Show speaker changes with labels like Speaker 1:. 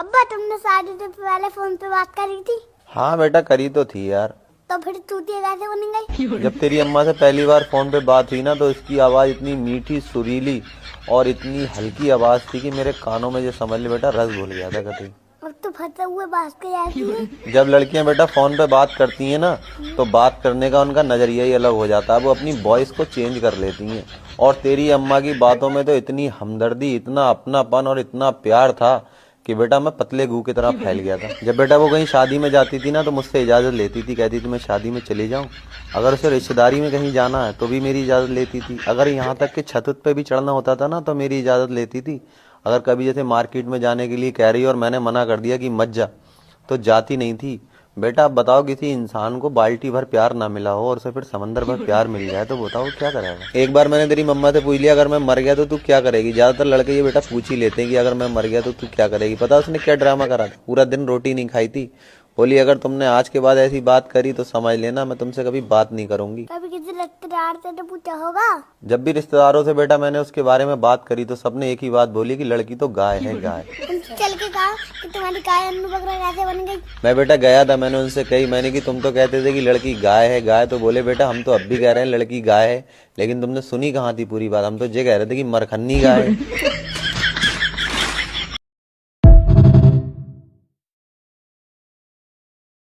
Speaker 1: अब्बा तुमने शादी से पहले फोन पे बात करी थी?
Speaker 2: हाँ बेटा, करी तो थी यार।
Speaker 1: तो फिर चूतिया कैसे बन गई?
Speaker 2: जब तेरी अम्मा से पहली बार फोन पे बात हुई ना, तो इसकी आवाज इतनी मीठी, सुरीली और इतनी हल्की आवाज थी कि मेरे कानों में, जो समझ ले बेटा, रस घुल गया था कतई।
Speaker 1: अब तो फंसे हुए बात के जाती है।
Speaker 2: जब लड़कियां बेटा फोन पे बात करती हैं ना, तो बात करने का उनका नजरिया ही अलग हो जाता है। वो अपनी वॉइस को चेंज कर लेती हैं। और तेरी अम्मा की बातों में तो इतनी हमदर्दी, इतना अपनापन और इतना प्यार था कि बेटा मैं पतले गू की तरह फैल गया था। जब बेटा वो कहीं शादी में जाती थी ना, तो मुझसे इजाजत लेती थी, कहती थी मैं शादी में चली जाऊं। अगर उसे रिश्तेदारी में कहीं जाना है तो भी मेरी इजाजत लेती थी। अगर यहाँ तक कि छत पे भी चढ़ना होता था ना, तो मेरी इजाजत लेती थी। अगर कभी जैसे मार्केट में जाने के लिए कह रही और मैंने मना कर दिया कि मत जा, तो जाती नहीं थी। बेटा आप बताओ, किसी इंसान को बाल्टी भर प्यार ना मिला हो और उसे फिर समंदर भर प्यार मिल जाए, तो बताओ क्या करेगा। एक बार मैंने तेरी मम्मा से पूछ लिया, अगर मैं मर गया तो तू क्या करेगी। ज्यादातर लड़के ये बेटा पूछ ही लेते हैं कि अगर मैं मर गया तो तू क्या करेगी। पता उसने क्या ड्रामा करा था? पूरा दिन रोटी नहीं खाई थी। बोली अगर तुमने आज के बाद ऐसी बात करी तो समझ लेना मैं तुमसे कभी बात नहीं करूंगी।
Speaker 1: कभी किसी रिश्तेदार से तो पूछा होगा?
Speaker 2: जब भी रिश्तेदारों से बेटा मैंने उसके बारे में बात करी, तो सबने एक ही बात बोली कि लड़की तो गाय है, गाय।
Speaker 1: उनसे चल के कहा कि तुम्हारी गाय अन्नू बकरा कैसे बन गई?
Speaker 2: मैं बेटा गया था, मैंने उनसे कही, मैंने कि तुम तो कहते थे कि लड़की गाय है, गाय। तो बोले बेटा हम तो अब भी कह रहे हैं लड़की गाय है, लेकिन तुमने सुनी कहाँ थी पूरी बात। हम तो ये कह रहे थे कि मरखन्नी गाय है।